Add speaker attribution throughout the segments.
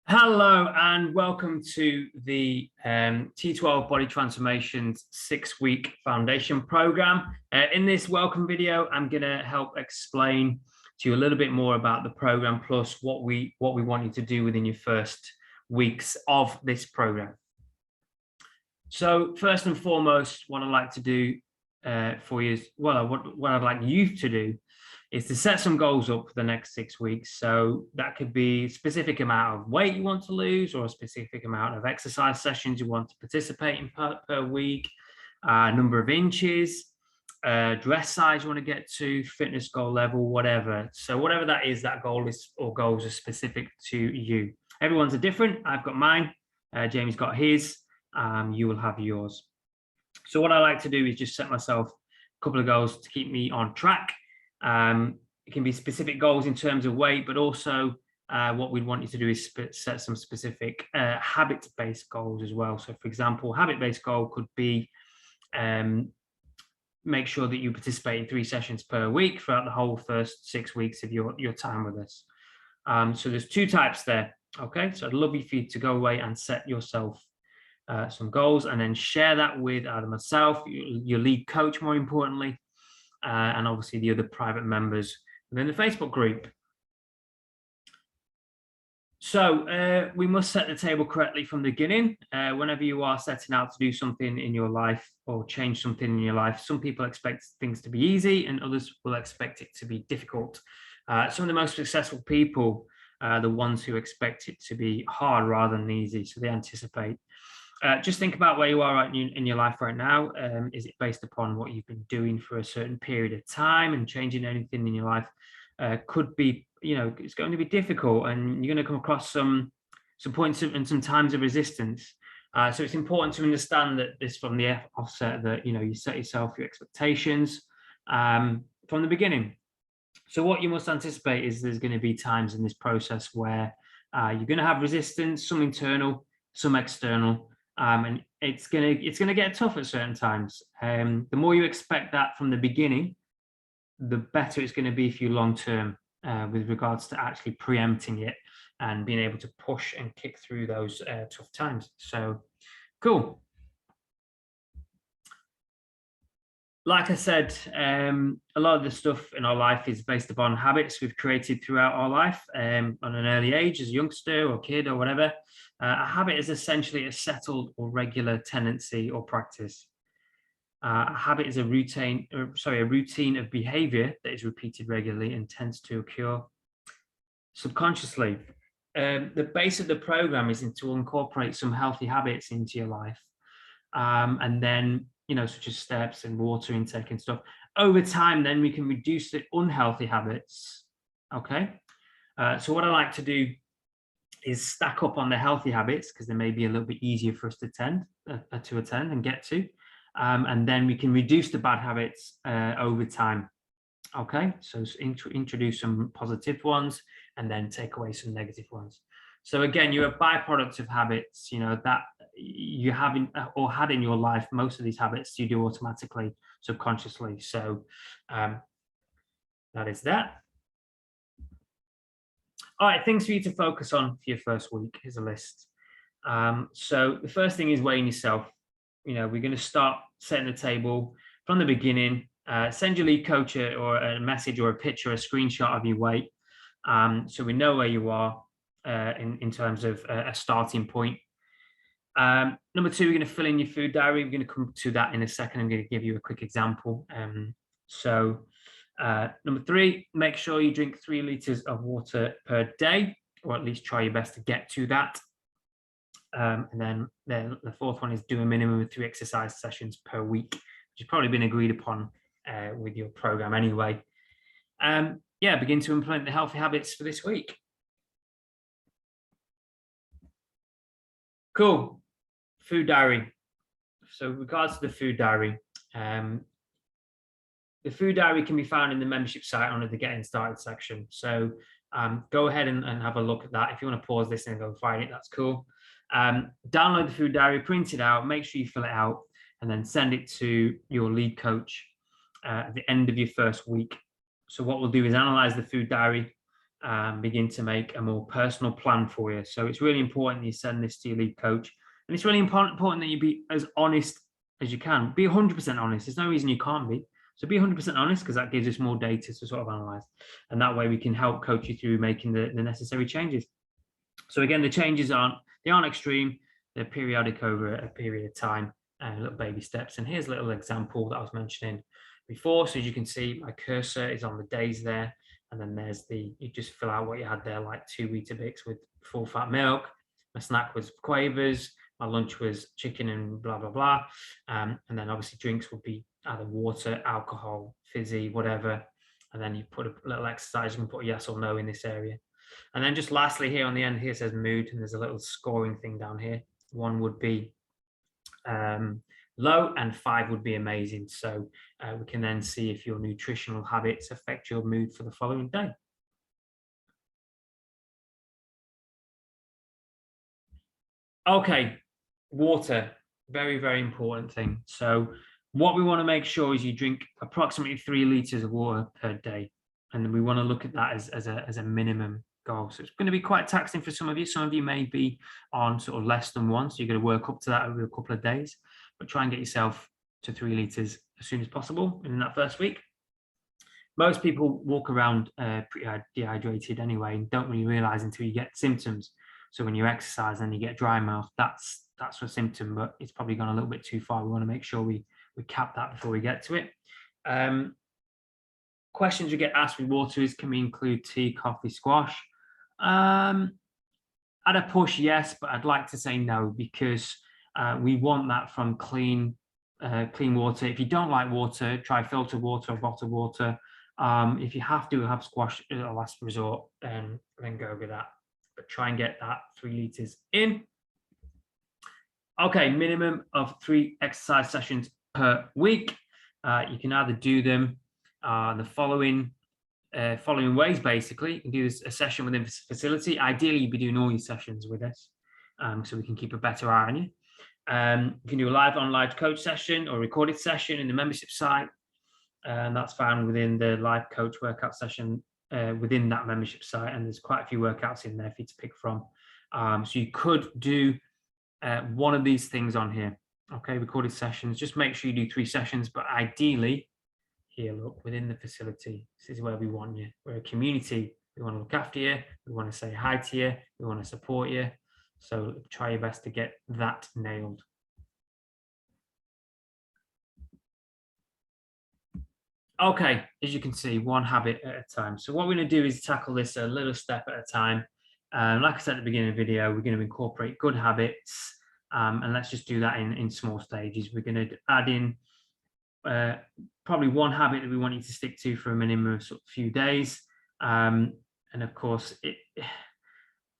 Speaker 1: Hello and welcome to the T12 Body Transformations 6-week foundation program. In this welcome video, I'm going to help explain to you a little bit more about the program, plus what we want you to do within your first weeks of this program. So first and foremost, what I'd like to do for you is, well, what I'd like you to do is to set some goals up for the next 6 weeks. So that could be a specific amount of weight you want to lose, or a specific amount of exercise sessions you want to participate in per week, number of inches, dress size you want to get to, fitness goal level, whatever. So whatever that is, that goal is, or goals are specific to you. Everyone's are different. I've got mine. Jamie's got his. You will have yours. So what I like to do is just set myself a couple of goals to keep me on track. It can be specific goals in terms of weight, but also what we'd want you to do is set some specific habit-based goals as well. So for example, habit-based goal could be make sure that you participate in 3 sessions per week throughout the whole first 6 weeks of your time with us. So there's 2 types there. Okay, so I'd love you for you to go away and set yourself some goals, and then share that with either myself, your lead coach, more importantly, and obviously the other private members within the Facebook group. So we must set the table correctly from the beginning. Whenever you are setting out to do something in your life or change something in your life, some people expect things to be easy and others will expect it to be difficult. Some of the most successful people are the ones who expect it to be hard rather than easy, so they anticipate. Just think about where you are in your life right now. Is it based upon what you've been doing for a certain period of time, and changing anything in your life could be, it's going to be difficult, and you're going to come across some points and some times of resistance. So it's important to understand that this from the offset, that, you set yourself your expectations from the beginning. So what you must anticipate is there's going to be times in this process where you're going to have resistance, some internal, some external. And it's gonna get tough at certain times. The more you expect that from the beginning, the better it's going to be for you long term, with regards to actually preempting it and being able to push and kick through those tough times. So cool. Like I said, a lot of the stuff in our life is based upon habits we've created throughout our life, on an early age, as a youngster or kid or whatever. A habit is essentially a settled or regular tendency or practice. A habit is a routine of behavior that is repeated regularly and tends to occur subconsciously. The base of the program is to incorporate some healthy habits into your life, and then, such as steps and water intake and stuff. Over time, then we can reduce the unhealthy habits. Okay, so what I like to do is stack up on the healthy habits, because they may be a little bit easier for us to attend and get to, and then we can reduce the bad habits over time. Okay, so introduce some positive ones and then take away some negative ones. So again, you're a byproduct of habits, that you have or had in your life. Most of these habits you do automatically, subconsciously. So that is that. All right, things for you to focus on for your first week. Here's a list. So the first thing is weighing yourself. We're going to start setting the table from the beginning. Send your lead coach or a message or a picture, a screenshot of your weight, so we know where you are in terms of a starting point. Number 2, we're going to fill in your food diary. We're going to come to that in a second. I'm going to give you a quick example. Number 3, make sure you drink 3 liters of water per day, or at least try your best to get to that. And then the 4th one is do a minimum of 3 exercise sessions per week, which has probably been agreed upon with your program anyway. Begin to implement the healthy habits for this week. Cool. Food diary. So with regards to the food diary, the food diary can be found in the membership site under the Getting Started section. So go ahead and have a look at that. If you want to pause this and go find it, that's cool. Download the food diary, print it out, make sure you fill it out, and then send it to your lead coach at the end of your first week. So what we'll do is analyze the food diary, begin to make a more personal plan for you. So it's really important you send this to your lead coach. And it's really important that you be as honest as you can. Be 100% honest. There's no reason you can't be. So be 100% honest, because that gives us more data to sort of analyze. And that way we can help coach you through making the necessary changes. So again, the changes aren't extreme. They're periodic over a period of time, little baby steps. And here's a little example that I was mentioning before. So as you can see, my cursor is on the days there. And then there's you just fill out what you had there, like 2 Weetabix with full fat milk. My snack was Quavers. My lunch was chicken and blah, blah, blah. And then obviously drinks would be either water, alcohol, fizzy, whatever. And then you put a little exercise, you can put a yes or no in this area. And then just lastly here on the end here says mood, and there's a little scoring thing down here. 1 would be low and 5 would be amazing. So we can then see if your nutritional habits affect your mood for the following day. Okay, water, very, very important thing. So what we want to make sure is you drink approximately 3 liters of water per day. And we want to look at that as a minimum goal. So it's going to be quite taxing for some of you. Some of you may be on sort of less than 1. So you're going to work up to that over a couple of days, but try and get yourself to 3 liters as soon as possible in that first week. Most people walk around pretty dehydrated anyway and don't really realize until you get symptoms. So when you exercise and you get dry mouth, that's a symptom, but it's probably gone a little bit too far. We want to make sure we cap that before we get to it. Questions we get asked with water is, can we include tea, coffee, squash? At a push, yes, but I'd like to say no, because we want that from clean water. If you don't like water, try filtered water or bottled water. If you have to have squash as a last resort, then go with that. But try and get that 3 liters in. Okay, minimum of 3 exercise sessions per week. You can either do them the following ways, basically. You can do a session within this facility. Ideally, you'd be doing all your sessions with us, so we can keep a better eye on you. You can do a live coach session or recorded session in the membership site. And that's found within the live coach workout session within that membership site. And there's quite a few workouts in there for you to pick from. So you could do one of these things on here. Okay, recorded sessions. Just make sure you do 3 sessions, but ideally, here, look, within the facility, this is where we want you. We're a community. We want to look after you. We want to say hi to you. We want to support you. So try your best to get that nailed. Okay, as you can see, 1 habit at a time. So what we're going to do is tackle this a little step at a time. Like I said at the beginning of the video, we're going to incorporate good habits, and let's just do that in small stages. We're going to add in probably 1 habit that we want you to stick to for a minimum of a few days. And of course,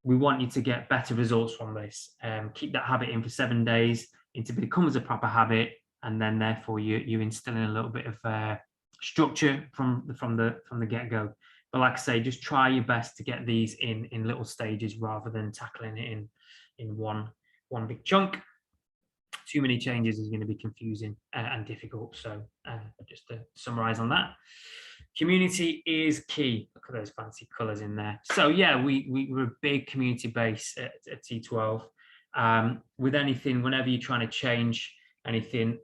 Speaker 1: we want you to get better results from this. Keep that habit in for 7 days until it becomes a proper habit, and then therefore you instill in a little bit of structure from the get-go. But like I say, just try your best to get these in little stages rather than tackling it in one big chunk. Too many changes is going to be confusing and difficult. So just to summarize on that, community is key. Look at those fancy colors in there. So yeah, we're a big community base at T12. With anything, whenever you're trying to change anything,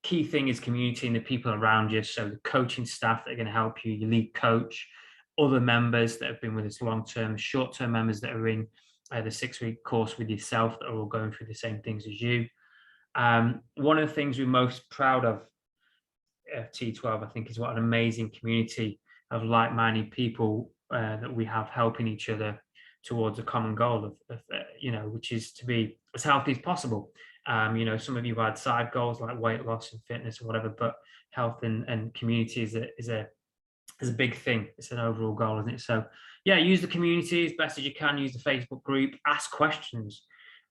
Speaker 1: key thing is community and the people around you. So the coaching staff that are going to help you, your lead coach, other members that have been with us long-term, short-term members that are in the 6-week course with yourself that are all going through the same things as you. One of the things we're most proud of at T12, I think, is what an amazing community of like-minded people that we have helping each other towards a common goal of which is to be as healthy as possible. Some of you had side goals like weight loss and fitness or whatever, but health and community is a big thing. It's an overall goal, isn't it? So yeah, use the community as best as you can. Use the Facebook group, ask questions.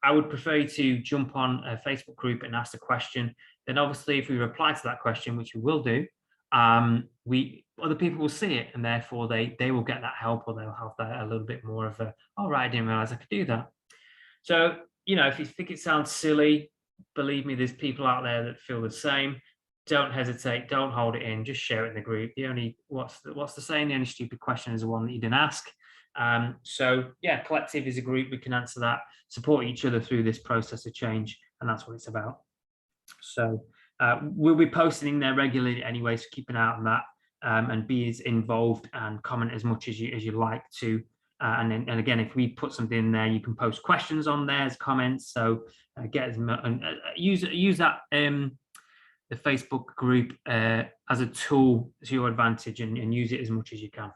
Speaker 1: I would prefer you to jump on a Facebook group and ask a question. Then obviously if we reply to that question, which we will do, other people will see it, and therefore they will get that help, or they'll have that a little bit more of a, all right, I didn't realize I could do that. So, if you think it sounds silly, believe me, there's people out there that feel the same. Don't hesitate, don't hold it in, just share it in the group. What's the saying? The only stupid question is the one that you didn't ask. So yeah, collective is a group. We can answer that, support each other through this process of change, and that's what it's about. So we'll be posting in there regularly anyway, so keep an eye on that, and be as involved and comment as much as you like to. And again, if we put something in there, you can post questions on there as comments. So get as use that the Facebook group as a tool to your advantage, and use it as much as you can.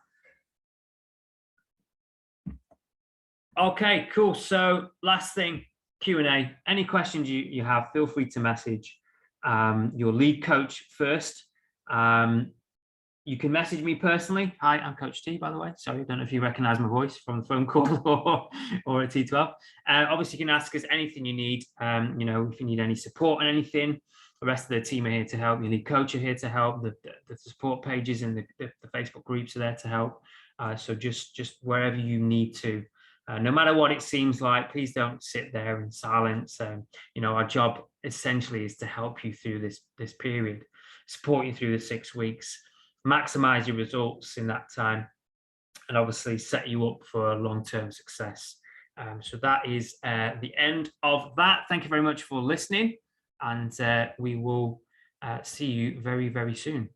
Speaker 1: Okay, cool. So last thing, Q&A. Any questions you have, feel free to message your lead coach first. You can message me personally. Hi, I'm Coach T, by the way. Sorry, I don't know if you recognize my voice from the phone call or at T12. Obviously, you can ask us anything you need. You know, if you need any support on anything, the rest of the team are here to help. Your lead coach are here to help. The support pages and the Facebook groups are there to help. So just wherever you need to. No matter what it seems like, please don't sit there in silence. You know, our job essentially is to help you through this period, support you through the 6 weeks, maximize your results in that time, and obviously set you up for long-term success. So that is the end of that. Thank you very much for listening, and we will see you very, very soon.